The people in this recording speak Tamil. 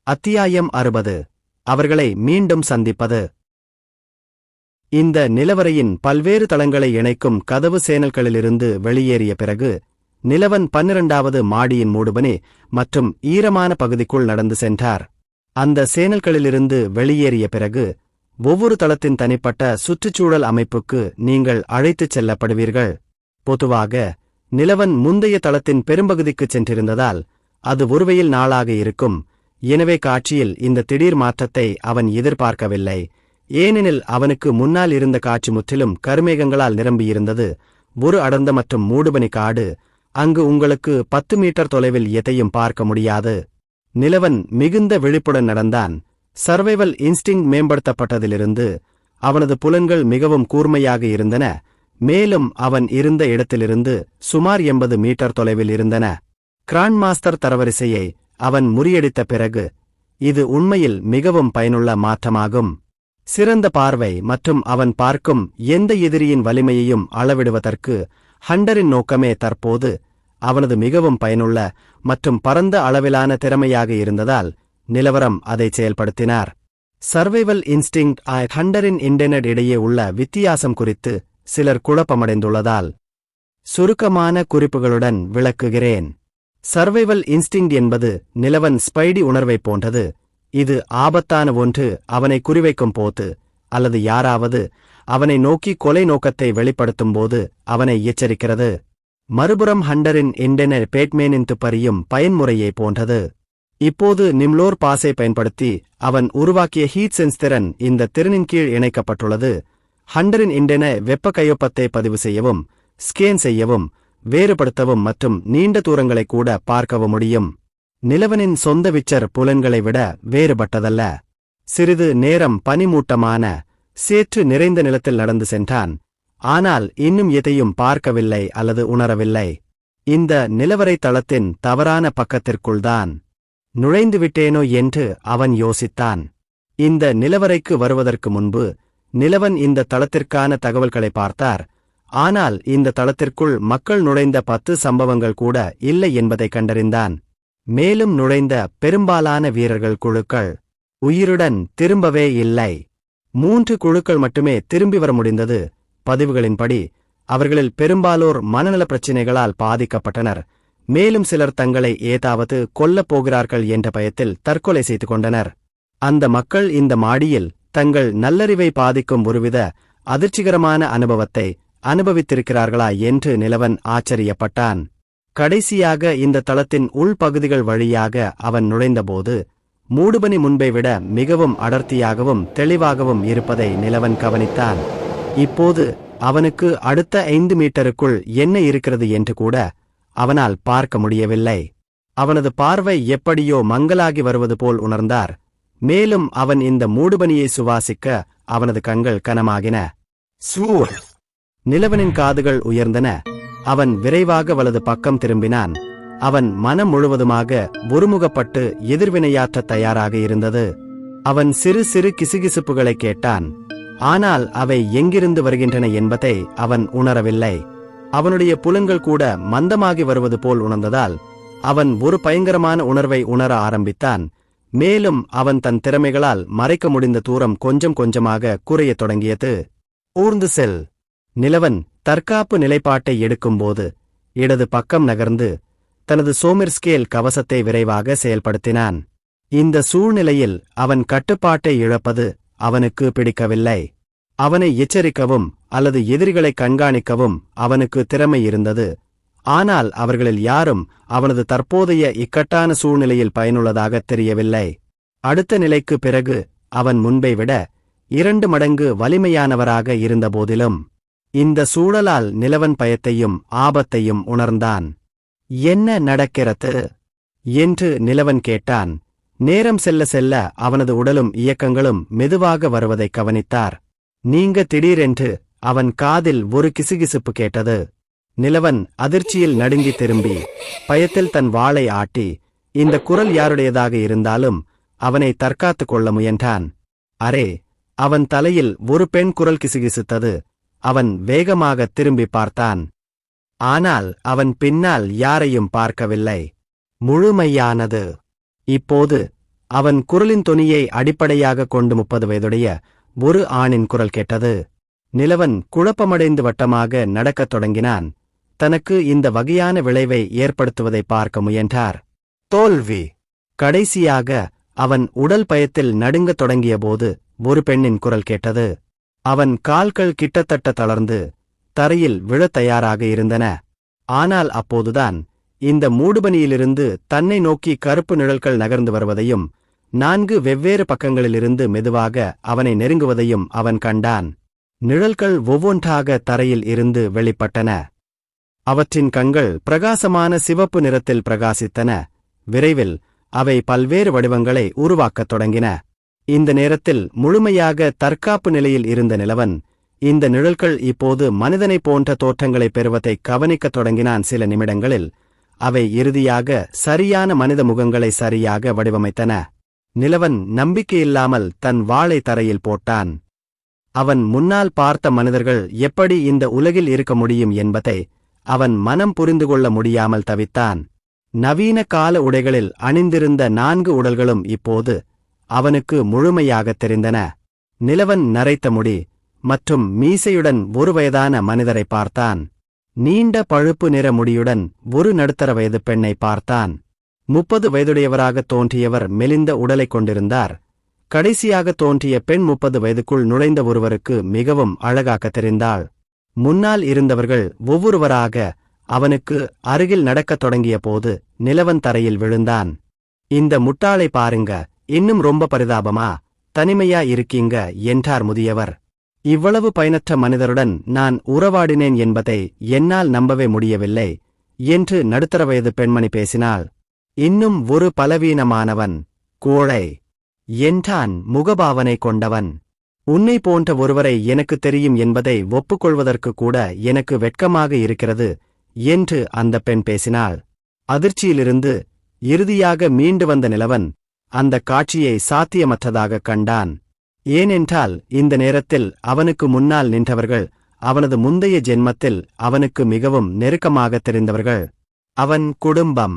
அத்தியாயம் 60. அவர்களை மீண்டும் சந்திப்பது. இந்த நிலவரையின் பல்வேறு தளங்களை இணைக்கும் கதவு சேனல்களிலிருந்து வெளியேறிய பிறகு நிலவன் 12வது மாடியின் மூடுபனி மற்றும் ஈரமான பகுதிக்குள் நடந்து சென்றார். அந்த சேனல்களிலிருந்து வெளியேறிய பிறகு ஒவ்வொரு தளத்தின் தனிப்பட்ட சுற்றுச்சூழல் அமைப்புக்கு நீங்கள் அழைத்துச் செல்லப்படுவீர்கள். பொதுவாக நிலவன் முந்தைய தளத்தின் பெரும்பகுதிக்குச் சென்றிருந்ததால் அது ஒருவகையில் நாளாக இருக்கும். எனவே காட்சியில் இந்த திடீர் மாற்றத்தை அவன் எதிர்பார்க்கவில்லை. ஏனெனில் அவனுக்கு முன்னால் இருந்த காட்சி முற்றிலும் கருமேகங்களால் நிரம்பியிருந்தது. ஒரு அடர்ந்த மற்றும் மூடுபனி காடு. அங்கு உங்களுக்கு 10 மீட்டர் தொலைவில் எதையும் பார்க்க முடியாது. நிலவன் மிகுந்த விழிப்புடன் நடந்தான். சர்வைவல் இன்ஸ்டிங் மேம்படுத்தப்பட்டதிலிருந்து அவனது புலன்கள் மிகவும் கூர்மையாக இருந்தன. மேலும் அவன் இருந்த இடத்திலிருந்து சுமார் 80 மீட்டர் தொலைவில் இருந்தன. கிராண்ட் மாஸ்டர் தரவரிசையை அவன் முறியடித்த பிறகு இது உண்மையில் மிகவும் பயனுள்ள மாற்றமாகும். சிறந்த பார்வை மற்றும் அவன் பார்க்கும் எந்த எதிரியின் வலிமையையும் அளவிடுவதற்கு ஹண்டரின் நோக்கமே தற்போது அவனது மிகவும் பயனுள்ள மற்றும் பரந்த அளவிலான திறமையாக இருந்ததால் நிலவரம் அதை செயல்படுத்தினார். சர்வைவல் இன்ஸ்டிங் ஹண்டரின் இன்டர்நெட் இடையே உள்ள வித்தியாசம் குறித்து சிலர் குழப்பமடைந்துள்ளதால் சுருக்கமான குறிப்புகளுடன் விளக்குகிறேன். சர்வைவல் இன்ஸ்டிங் என்பது நிலவன் ஸ்பைடி உணர்வைப் போன்றது. இது ஆபத்தான ஒன்று அவனை குறிவைக்கும் போது அல்லது யாராவது அவனை நோக்கி கொலை நோக்கத்தை வெளிப்படுத்தும் போது அவனை எச்சரிக்கிறது. மறுபுறம் ஹண்டரின் இன்டர்நெட் பேட்மேனின் துப்பறியும் பயன்முறையை போன்றது. இப்போது நிம்லோர் பாஸை பயன்படுத்தி அவன் உருவாக்கிய ஹீட் சென்ஸ் திறன் இந்த திறனின் கீழ் இணைக்கப்பட்டுள்ளது. ஹண்டரின் இன்டர்நெட் வெப்ப கையொப்பத்தை பதிவு செய்யவும், ஸ்கேன் செய்யவும், வேறுபடுத்தவும் மற்றும் நீண்ட தூரங்களை கூட பார்க்கவும் முடியும். நிலவனின் சொந்த விச்சர் புலன்களை விட வேறுபட்டதல்ல. சிறிது நேரம் பனிமூட்டமான சேற்று நிறைந்த நிலத்தில் நடந்து சென்றான். ஆனால் இன்னும் எதையும் பார்க்கவில்லை அல்லது உணரவில்லை. இந்த நிலவரை தளத்தின் தவறான பக்கத்திற்குள்தான் நுழைந்துவிட்டேனோ என்று அவன் யோசித்தான். இந்த நிலவரைக்கு வருவதற்கு முன்பு நிலவன் இந்த தளத்திற்கான தகவல்களை பார்த்தார். ஆனால் இந்த தளத்திற்குள் மக்கள் நுழைந்த 10 சம்பவங்கள் கூட இல்லை என்பதை கண்டறிந்தான். மேலும் நுழைந்த பெரும்பாலான வீரர்கள் குழுக்கள் உயிருடன் திரும்பவே இல்லை. 3 குழுக்கள் மட்டுமே திரும்பி வர முடிந்தது. பதிவுகளின்படி அவர்களில் பெரும்பாலோர் மனநல பிரச்சினைகளால் பாதிக்கப்பட்டனர். மேலும் சிலர் தங்களை ஏதாவது கொல்லப் போகிறார்கள் என்ற பயத்தில் தற்கொலை செய்து கொண்டனர். அந்த மக்கள் இந்த மாடியில் தங்கள் நல்லறிவை பாதிக்கும் ஒருவித அதிர்ச்சிகரமான அனுபவத்தை அனுபவித்திருக்கிறார்களா என்று நிலவன் ஆச்சரியப்பட்டான். கடைசியாக இந்த தளத்தின் உள்பகுதிகள் வழியாக அவன் நுழைந்தபோது மூடுபனி முன்பை விட மிகவும் அடர்த்தியாகவும் தெளிவாகவும் இருப்பதை நிலவன் கவனித்தான். இப்போது அவனுக்கு அடுத்த 5 மீட்டருக்குள் என்ன இருக்கிறது என்று கூட அவனால் பார்க்க முடியவில்லை. அவனது பார்வை எப்படியோ மங்கலாகி வருவது போல் உணர்ந்தார். மேலும் அவன் இந்த மூடுபனியை சுவாசிக்க அவனது கண்கள் கனமாகின. சூர்! நிலவனின் காதுகள் உயர்ந்தன. அவன் விரைவாக வலது பக்கம் திரும்பினான். அவன் மனம் முழுவதுமாக ஒருமுகப்பட்டு எதிர்வினையாற்ற தயாராக இருந்தது. அவன் சிறு சிறு கிசுகிசுப்புகளை கேட்டான். ஆனால் அவை எங்கிருந்து வருகின்றன என்பதை அவன் உணரவில்லை. அவனுடைய புலன்கள் கூட மந்தமாகி வருவது போல் உணர்ந்ததால் அவன் ஒரு பயங்கரமான உணர்வை உணர ஆரம்பித்தான். மேலும் அவன் தன் திறமைகளால் மறைக்க முடிந்த தூரம் கொஞ்சம் கொஞ்சமாக குறையத் தொடங்கியது. ஊர்ந்து செல்! நிலவன் தற்காப்பு நிலைப்பாட்டை எடுக்கும்போது இடது பக்கம் நகர்ந்து தனது சோமிர்ஸ்கேல் கவசத்தை விரைவாக செயல்படுத்தினான். இந்த சூழ்நிலையில் அவன் கட்டுப்பாட்டை இழப்பது அவனுக்கு பிடிக்கவில்லை. அவனை எச்சரிக்கவும் அல்லது எதிரிகளை கண்காணிக்கவும் அவனுக்கு திறமை இருந்தது. ஆனால் அவர்களில் யாரும் அவனது தற்போதைய இக்கட்டான சூழ்நிலையில் பயனுள்ளதாக தெரியவில்லை. அடுத்த நிலைக்கு பிறகு அவன் முன்பை விட 2 மடங்கு வலிமையானவராக இருந்தபோதிலும் இந்த சூழலால் நிலவன் பயத்தையும் ஆபத்தையும் உணர்ந்தான். என்ன நடக்கிறது என்று நிலவன் கேட்டான். நேரம் செல்ல செல்ல அவனது உடலும் இயக்கங்களும் மெதுவாக வருவதைக் கவனித்தார். நீங்க திடீரென்று அவன் காதில் ஒரு கிசுகிசுப்பு கேட்டது. நிலவன் அதிர்ச்சியில் நடுங்கி திரும்பி பயத்தில் தன் வாளை ஆட்டி இந்த குரல் யாருடையதாக இருந்தாலும் அவனை தற்காத்துக் கொள்ள முயன்றான். அரே! அவன் தலையில் ஒரு பெண் குரல் கிசுகிசுத்தது. அவன் வேகமாக திரும்பி பார்த்தான். ஆனால் அவன் பின்னால் யாரையும் பார்க்கவில்லை. முழுமையானது. இப்போது அவன் குரலின் தொனியை அடிப்படையாக கொண்டு 30 வயதுடைய ஒரு ஆணின் குரல் கேட்டது. நிலவன் குழப்பமடைந்து வட்டமாக நடக்கத் தொடங்கினான். தனக்கு இந்த வகையான விளைவை ஏற்படுத்துவதை பார்க்க முயன்றார். தோல்வி. கடைசியாக அவன் உடல் பயத்தில் நடுங்கத் தொடங்கியபோது ஒரு பெண்ணின் குரல் கேட்டது. அவன் கால்கள் கிட்டத்தட்ட தளர்ந்து தரையில் விழத் தயாராக இருந்தன. ஆனால் அப்போதுதான் இந்த மூடுபனியிலிருந்து தன்னை நோக்கி கருப்பு நிழல்கள் நகர்ந்து வருவதையும் 4 வெவ்வேறு பக்கங்களிலிருந்து மெதுவாக அவனை நெருங்குவதையும் அவன் கண்டான். நிழல்கள் ஒவ்வொன்றாக தரையில் இருந்து வெளிப்பட்டன. அவற்றின் கண்கள் பிரகாசமான சிவப்பு நிறத்தில் பிரகாசித்தன. விரைவில் அவை பல்வேறு வடிவங்களை உருவாக்கத் தொடங்கின. இந்த நேரத்தில் முழுமையாக தற்காப்பு நிலையில் இருந்த நிலவன் இந்த நிழல்கள் இப்போது மனிதனைப் போன்ற தோற்றங்களைப் பெறுவதை கவனிக்கத் தொடங்கினான். சில நிமிடங்களில் அவை இறுதியாக சரியான மனித முகங்களை சரியாக வடிவமைத்தன. நிலவன் நம்பிக்கையில்லாமல் தன் வாளை தரையில் போட்டான். அவன் முன்னால் பார்த்த மனிதர்கள் எப்படி இந்த உலகில் இருக்க முடியும் என்பதை அவன் மனம் புரிந்து கொள்ள முடியாமல் தவித்தான். நவீன கால உடைகளில் அணிந்திருந்த 4 உடல்களும் இப்போது அவனுக்கு முழுமையாகத் தெரிந்தன. நிலவன் நரைத்த முடி மற்றும் மீசையுடன் ஒரு வயதான மனிதரை பார்த்தான். நீண்ட பழுப்பு நிற முடியுடன் ஒரு நடுத்தர வயது பெண்ணை பார்த்தான். 30 வயதுடையவராக தோன்றியவர் மெலிந்த உடலைக் கொண்டிருந்தார். கடைசியாக தோன்றிய பெண் 30 வயதுக்குள் நுழைந்த ஒருவருக்கு மிகவும் அழகாகத் தெரிந்தாள். முன்னால் இருந்தவர்கள் ஒவ்வொருவராக அவனுக்கு அருகில் நடக்கத் தொடங்கிய போது நிலவன் தரையில் விழுந்தான். இந்த முட்டாளை பாருங்க, இன்னும் ரொம்ப பரிதாபமா தனிமையா இருக்கீங்க என்றார் முதியவர். இவ்வளவு பயனற்ற மனிதருடன் நான் உறவாடினேன் என்பதை என்னால் நம்பவே முடியவில்லை என்று நடுத்தர வயது பெண்மணி பேசினாள். இன்னும் ஒரு பலவீனமானவன், கோழை என்றான் முகபாவனை கொண்டவன். உன்னை போன்ற ஒருவரை எனக்கு தெரியும் என்பதை ஒப்புக்கொள்வதற்கு கூட எனக்கு வெட்கமாக இருக்கிறது என்று அந்த பெண் பேசினாள். அதிர்ச்சியிலிருந்து இறுதியாக மீண்டு வந்த நிலவன் அந்த காட்சியை சாத்தியமற்றதாக கண்டான். ஏனென்றால் இந்த நேரத்தில் அவனுக்கு முன்னால் நின்றவர்கள் அவனது முந்தைய ஜென்மத்தில் அவனுக்கு மிகவும் நெருக்கமாகத் தெரிந்தவர்கள். அவன் குடும்பம்.